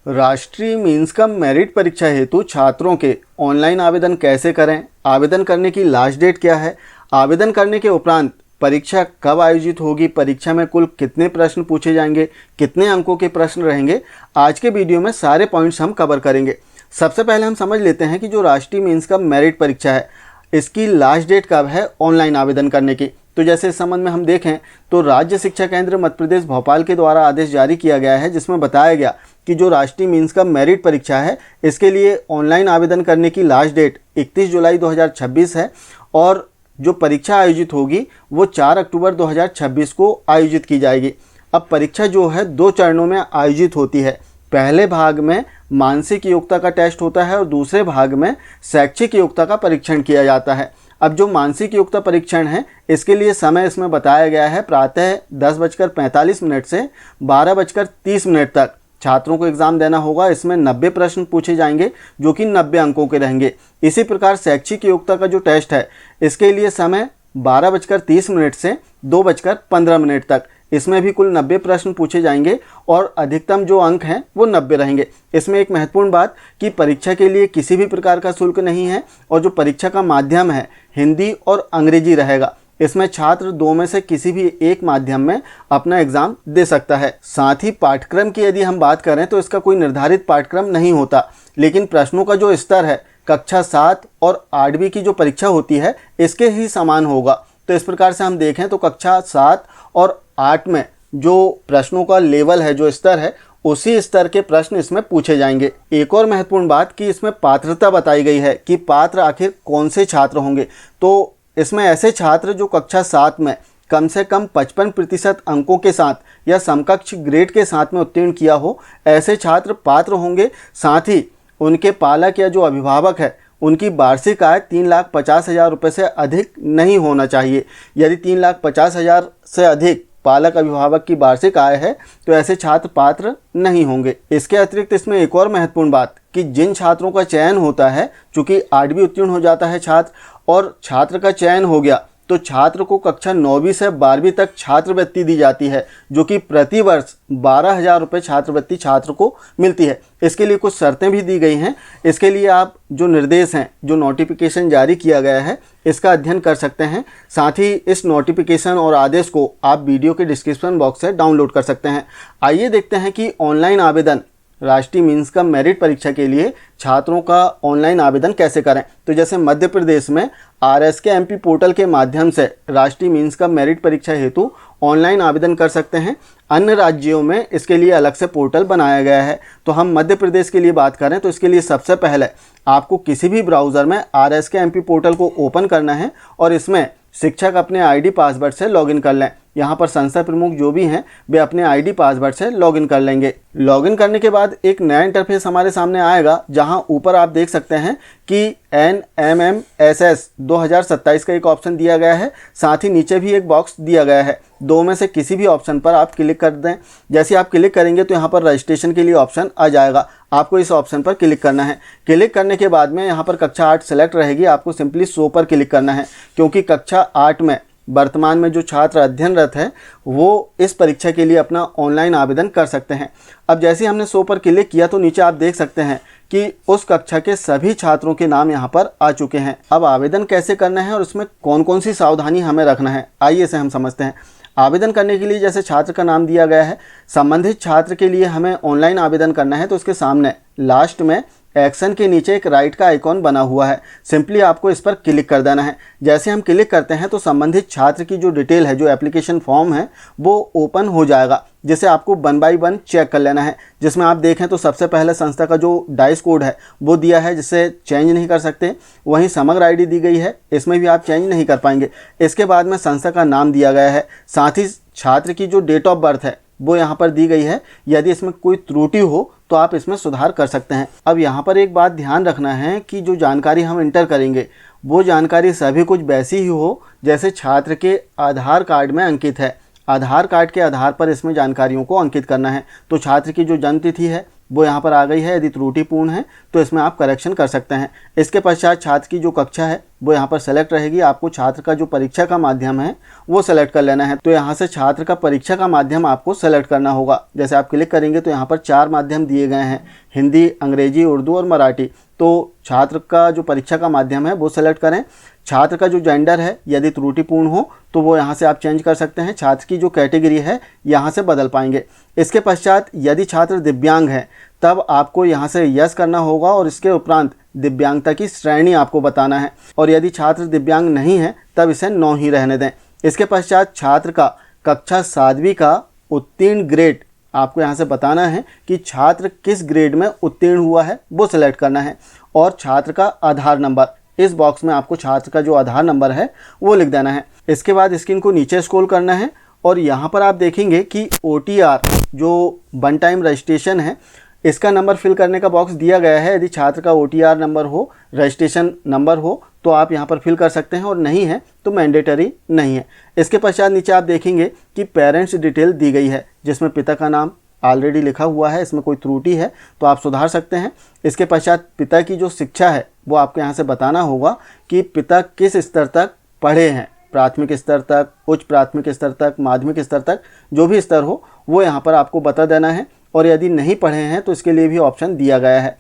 राष्ट्रीय means cum merit परीक्षा हेतु छात्रों के ऑनलाइन आवेदन कैसे करें, आवेदन करने की लास्ट डेट क्या है, आवेदन करने के उपरांत परीक्षा कब आयोजित होगी, परीक्षा में कुल कितने प्रश्न पूछे जाएंगे, कितने अंकों के प्रश्न रहेंगे, आज के वीडियो में सारे पॉइंट्स हम कवर करेंगे। सबसे पहले हम समझ लेते हैं कि जो राष्ट्रीय मीन्स कम मेरिट परीक्षा है इसकी लास्ट डेट कब है ऑनलाइन आवेदन करने की। तो जैसे इस संबंध में हम देखें तो राज्य शिक्षा केंद्र मध्य प्रदेश भोपाल के द्वारा आदेश जारी किया गया है, जिसमें बताया गया कि जो राष्ट्रीय मीन्स कम मेरिट परीक्षा है इसके लिए ऑनलाइन आवेदन करने की लास्ट डेट 31 जुलाई 2026 है और जो परीक्षा आयोजित होगी वो 4 अक्टूबर 2026 को आयोजित की जाएगी। अब परीक्षा जो है 2 चरणों में आयोजित होती है। पहले भाग में मानसिक योग्यता का टेस्ट होता है और दूसरे भाग में शैक्षिक योग्यता का परीक्षण किया जाता है। अब जो मानसिक योग्यता परीक्षण है इसके लिए समय इसमें बताया गया है प्रातः 10:45 से 12:30 तक छात्रों को एग्ज़ाम देना होगा। इसमें 90 प्रश्न पूछे जाएंगे जो कि 90 अंकों के रहेंगे। इसी प्रकार शैक्षिक योग्यता का जो टेस्ट है इसके लिए समय 12:30 से 2:15 तक, इसमें भी कुल 90 प्रश्न पूछे जाएंगे और अधिकतम जो अंक हैं वो 90 रहेंगे। इसमें एक महत्वपूर्ण बात कि परीक्षा के लिए किसी भी प्रकार का शुल्क नहीं है और जो परीक्षा का माध्यम है हिंदी और अंग्रेजी रहेगा। इसमें छात्र 2 में से किसी भी एक माध्यम में अपना एग्ज़ाम दे सकता है। साथ ही पाठ्यक्रम की यदि हम बात करें तो इसका कोई निर्धारित पाठ्यक्रम नहीं होता, लेकिन प्रश्नों का जो स्तर है कक्षा 7 और 8वीं की जो परीक्षा होती है इसके ही समान होगा। तो इस प्रकार से हम देखें तो कक्षा 7 और 8 में जो प्रश्नों का लेवल है, जो स्तर है, उसी स्तर के प्रश्न इसमें पूछे जाएंगे। एक और महत्वपूर्ण बात कि इसमें पात्रता बताई गई है कि पात्र आखिर कौन से छात्र होंगे। तो इसमें ऐसे छात्र जो कक्षा 7 में कम से कम 55% अंकों के साथ या समकक्ष ग्रेड के साथ में उत्तीर्ण किया हो, ऐसे छात्र पात्र होंगे। साथ ही उनके पालक या जो अभिभावक है उनकी वार्षिक आय 3,50,000 रुपये से अधिक नहीं होना चाहिए। यदि 3,50,000 से अधिक पालक अभिभावक की वार्षिक आय है तो ऐसे छात्र पात्र नहीं होंगे। इसके अतिरिक्त इसमें एक और महत्वपूर्ण बात कि जिन छात्रों का चयन होता है, चूँकि 8वीं उत्तीर्ण हो जाता है छात्र और छात्र का चयन हो गया तो छात्र को कक्षा 9वीं से 12वीं तक छात्रवृत्ति दी जाती है, जो कि प्रति वर्ष 12,000 रुपये छात्रवृत्ति छात्र को मिलती है। इसके लिए कुछ शर्तें भी दी गई हैं। इसके लिए आप जो निर्देश हैं, जो नोटिफिकेशन जारी किया गया है, इसका अध्ययन कर सकते हैं। साथ ही इस नोटिफिकेशन और आदेश को आप वीडियो के डिस्क्रिप्शन बॉक्स से डाउनलोड कर सकते हैं। आइए देखते हैं कि ऑनलाइन आवेदन राष्ट्रीय मीन्स कम मेरिट परीक्षा के लिए छात्रों का ऑनलाइन आवेदन कैसे करें। तो जैसे मध्य प्रदेश में RSK-MP पोर्टल के माध्यम से राष्ट्रीय मीन्स कम मेरिट परीक्षा हेतु ऑनलाइन आवेदन कर सकते हैं। अन्य राज्यों में इसके लिए अलग से पोर्टल बनाया गया है। तो हम मध्य प्रदेश के लिए बात करें तो इसके लिए सबसे पहले आपको किसी भी ब्राउज़र में RSK-MP पोर्टल को ओपन करना है और इसमें शिक्षक अपने ID पासवर्ड से लॉगिन कर लें। यहाँ पर संस्था प्रमुख जो भी हैं वे अपने ID पासवर्ड से लॉगिन कर लेंगे। लॉगिन करने के बाद एक नया इंटरफेस हमारे सामने आएगा, जहाँ ऊपर आप देख सकते हैं कि NMMSS 2027 का एक ऑप्शन दिया गया है। साथ ही नीचे भी एक बॉक्स दिया गया है। 2 में से किसी भी ऑप्शन पर आप क्लिक कर दें। जैसे आप क्लिक करेंगे तो यहाँ पर रजिस्ट्रेशन के लिए ऑप्शन आ जाएगा। आपको इस ऑप्शन पर क्लिक करना है। क्लिक करने के बाद में यहाँ पर कक्षा 8 सेलेक्ट रहेगी। आपको सिंपली शो पर क्लिक करना है, क्योंकि कक्षा 8 में वर्तमान में जो छात्र अध्ययनरत है वो इस परीक्षा के लिए अपना ऑनलाइन आवेदन कर सकते हैं। अब जैसे हमने शो पर क्लिक किया तो नीचे आप देख सकते हैं कि उस कक्षा के सभी छात्रों के नाम यहाँ पर आ चुके हैं। अब आवेदन कैसे करना है और उसमें कौन कौन सी सावधानी हमें रखना है, आइए इसे हम समझते हैं। आवेदन करने के लिए जैसे छात्र का नाम दिया गया है, संबंधित छात्र के लिए हमें ऑनलाइन आवेदन करना है तो उसके सामने लास्ट में एक्शन के नीचे एक राइट का आइकॉन बना हुआ है। सिंपली आपको इस पर क्लिक कर देना है। जैसे हम क्लिक करते हैं तो संबंधित छात्र की जो डिटेल है, जो एप्लीकेशन फॉर्म है, वो ओपन हो जाएगा, जिसे आपको 1 बाय 1 चेक कर लेना है। जिसमें आप देखें तो सबसे पहले संस्था का जो डाइस कोड है वो दिया है, जिसे चेंज नहीं कर सकते। वहीं समग्र ID दी गई है, इसमें भी आप चेंज नहीं कर पाएंगे। इसके बाद में संस्था का नाम दिया गया है। साथ ही छात्र की जो डेट ऑफ बर्थ है वो यहाँ पर दी गई है। यदि इसमें कोई त्रुटि हो तो आप इसमें सुधार कर सकते हैं। अब यहाँ पर एक बात ध्यान रखना है कि जो जानकारी हम इंटर करेंगे वो जानकारी सभी कुछ वैसी ही हो जैसे छात्र के आधार कार्ड में अंकित है। आधार कार्ड के आधार पर इसमें जानकारियों को अंकित करना है। तो छात्र की जो जन्म तिथि है वो यहाँ पर आ गई है। यदि त्रुटिपूर्ण है तो इसमें आप करेक्शन कर सकते हैं। इसके पश्चात छात्र की जो कक्षा है वो यहाँ पर सेलेक्ट रहेगी। आपको छात्र का जो परीक्षा का माध्यम है वो सेलेक्ट कर लेना है। तो यहाँ से छात्र का परीक्षा का माध्यम आपको सेलेक्ट करना होगा। जैसे आप क्लिक करेंगे तो यहाँ पर 4 माध्यम दिए गए हैं, हिंदी, अंग्रेजी, उर्दू और मराठी। तो छात्र का जो परीक्षा का माध्यम है वो सेलेक्ट करें। छात्र का जो जेंडर है यदि त्रुटिपूर्ण हो तो वो यहाँ से आप चेंज कर सकते हैं। छात्र की जो कैटेगरी है यहाँ से बदल पाएंगे। इसके पश्चात यदि छात्र दिव्यांग है तब आपको यहाँ से यस करना होगा और इसके उपरांत दिव्यांगता की श्रेणी आपको बताना है। और यदि छात्र दिव्यांग नहीं है तब इसे नो ही रहने दें। इसके पश्चात छात्र का कक्षा 7वीं का उत्तीर्ण ग्रेड आपको यहाँ से बताना है कि छात्र किस ग्रेड में उत्तीर्ण हुआ है वो सिलेक्ट करना है। और छात्र का आधार नंबर, इस बॉक्स में आपको छात्र का जो आधार नंबर है वो लिख देना है। इसके बाद स्क्रीन को नीचे स्क्रॉल करना है और यहाँ पर आप देखेंगे कि OTR जो वन टाइम रजिस्ट्रेशन है इसका नंबर फिल करने का बॉक्स दिया गया है। यदि छात्र का OTR नंबर हो, रजिस्ट्रेशन नंबर हो तो आप यहाँ पर फिल कर सकते हैं और नहीं है तो मैंडेटरी नहीं है। इसके पश्चात नीचे आप देखेंगे कि पेरेंट्स डिटेल दी गई है जिसमें पिता का नाम ऑलरेडी लिखा हुआ है। इसमें कोई त्रुटि है तो आप सुधार सकते हैं। इसके पश्चात पिता की जो शिक्षा है वो आपको यहाँ से बताना होगा कि पिता किस स्तर तक पढ़े हैं, प्राथमिक स्तर तक, उच्च प्राथमिक स्तर तक, माध्यमिक स्तर तक, जो भी स्तर हो वो यहाँ पर आपको बता देना है। और यदि नहीं पढ़े हैं तो इसके लिए भी ऑप्शन दिया गया है।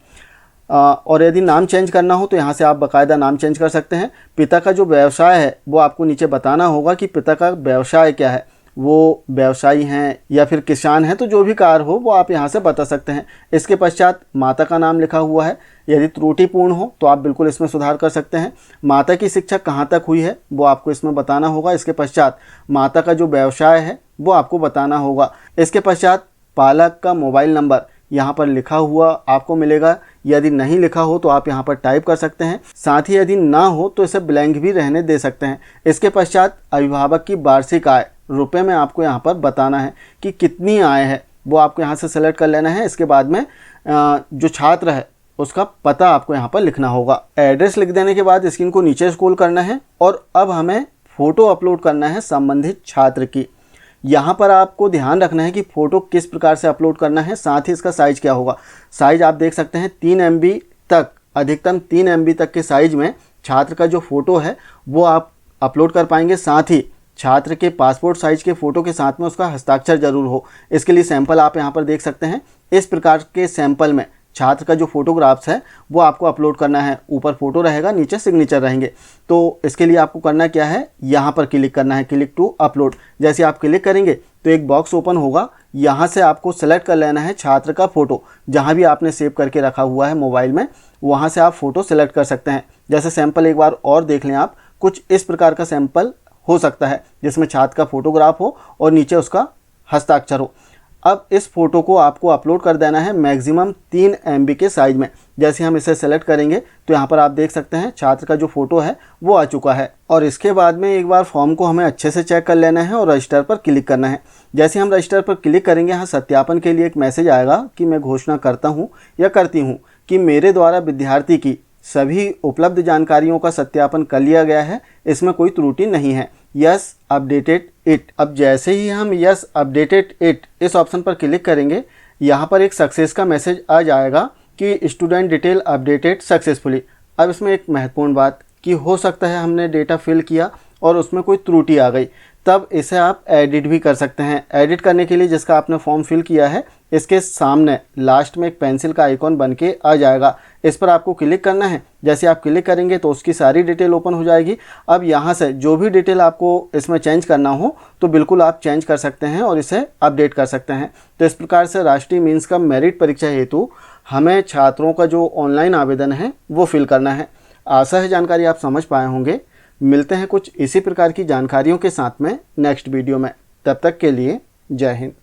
और यदि नाम चेंज करना हो तो यहाँ से आप बाकायदा नाम चेंज कर सकते हैं। पिता का जो व्यवसाय है वो आपको नीचे बताना होगा कि पिता का व्यवसाय क्या है, वो व्यवसायी हैं या फिर किसान हैं, तो जो भी कार्य हो वो आप यहाँ से बता सकते हैं। इसके पश्चात माता का नाम लिखा हुआ है, यदि त्रुटिपूर्ण हो तो आप बिल्कुल इसमें सुधार कर सकते हैं। माता की शिक्षा कहाँ तक हुई है वो आपको इसमें बताना होगा। इसके पश्चात माता का जो व्यवसाय है वो आपको बताना होगा। इसके पश्चात पालक का मोबाइल नंबर यहाँ पर लिखा हुआ आपको मिलेगा। यदि नहीं लिखा हो तो आप यहाँ पर टाइप कर सकते हैं। साथ ही यदि ना हो तो इसे ब्लैंक भी रहने दे सकते हैं। इसके पश्चात अभिभावक की वार्षिक आय रुपए में आपको यहाँ पर बताना है कि कितनी आय है, वो आपको यहाँ से सेलेक्ट कर लेना है। इसके बाद में जो छात्र है उसका पता आपको यहाँ पर लिखना होगा। एड्रेस लिख देने के बाद स्क्रीन को नीचे स्क्रॉल करना है और अब हमें फ़ोटो अपलोड करना है संबंधित छात्र की। यहाँ पर आपको ध्यान रखना है कि फ़ोटो किस प्रकार से अपलोड करना है, साथ ही इसका साइज़ क्या होगा। साइज़ आप देख सकते हैं 3 MB तक, अधिकतम 3 MB तक के साइज़ में छात्र का जो फ़ोटो है वो आप अपलोड कर पाएंगे। साथ ही छात्र के पासपोर्ट साइज़ के फ़ोटो के साथ में उसका हस्ताक्षर जरूर हो। इसके लिए सैंपल आप यहाँ पर देख सकते हैं। इस प्रकार के सैंपल में छात्र का जो फोटोग्राफ्स है वो आपको अपलोड करना है। ऊपर फ़ोटो रहेगा, नीचे सिग्नेचर रहेंगे। तो इसके लिए आपको करना क्या है, यहाँ पर क्लिक करना है, क्लिक टू अपलोड। जैसे आप क्लिक करेंगे तो एक बॉक्स ओपन होगा। यहाँ से आपको सेलेक्ट कर लेना है छात्र का फ़ोटो, जहाँ भी आपने सेव करके रखा हुआ है मोबाइल में, वहाँ से आप फ़ोटो सेलेक्ट कर सकते हैं। जैसे सैंपल एक बार और देख लें आप, कुछ इस प्रकार का सैंपल हो सकता है जिसमें छात्र का फोटोग्राफ हो और नीचे उसका हस्ताक्षर हो। अब इस फ़ोटो को आपको अपलोड कर देना है मैक्सिमम 3 MB के साइज़ में। जैसे हम इसे सेलेक्ट करेंगे तो यहाँ पर आप देख सकते हैं छात्र का जो फ़ोटो है वो आ चुका है। और इसके बाद में एक बार फॉर्म को हमें अच्छे से चेक कर लेना है और रजिस्टर पर क्लिक करना है। जैसे हम रजिस्टर पर क्लिक करेंगे, यहाँ सत्यापन के लिए एक मैसेज आएगा कि मैं घोषणा करता हूँ या करती हूँ कि मेरे द्वारा विद्यार्थी की सभी उपलब्ध जानकारियों का सत्यापन कर लिया गया है, इसमें कोई त्रुटि नहीं है। Yes updated it. अब जैसे ही हम यस अपडेटेड इट इस ऑप्शन पर क्लिक करेंगे, यहाँ पर एक सक्सेस का मैसेज आ जाएगा कि स्टूडेंट डिटेल अपडेटेड सक्सेसफुली। अब इसमें एक महत्वपूर्ण बात कि हो सकता है हमने डेटा फिल किया और उसमें कोई त्रुटि आ गई, तब इसे आप एडिट भी कर सकते हैं। एडिट करने के लिए जिसका आपने फॉर्म फिल किया है इसके सामने लास्ट में एक पेंसिल का आइकॉन बन के आ जाएगा, इस पर आपको क्लिक करना है। जैसे आप क्लिक करेंगे तो उसकी सारी डिटेल ओपन हो जाएगी। अब यहाँ से जो भी डिटेल आपको इसमें चेंज करना हो तो बिल्कुल आप चेंज कर सकते हैं और इसे अपडेट कर सकते हैं। तो इस प्रकार से राष्ट्रीय मीन्स का मेरिट परीक्षा हेतु हमें छात्रों का जो ऑनलाइन आवेदन है वो फिल करना है। आशा है जानकारी आप समझ पाए होंगे। मिलते हैं कुछ इसी प्रकार की जानकारियों के साथ में नेक्स्ट वीडियो में। तब तक के लिए जय हिंद।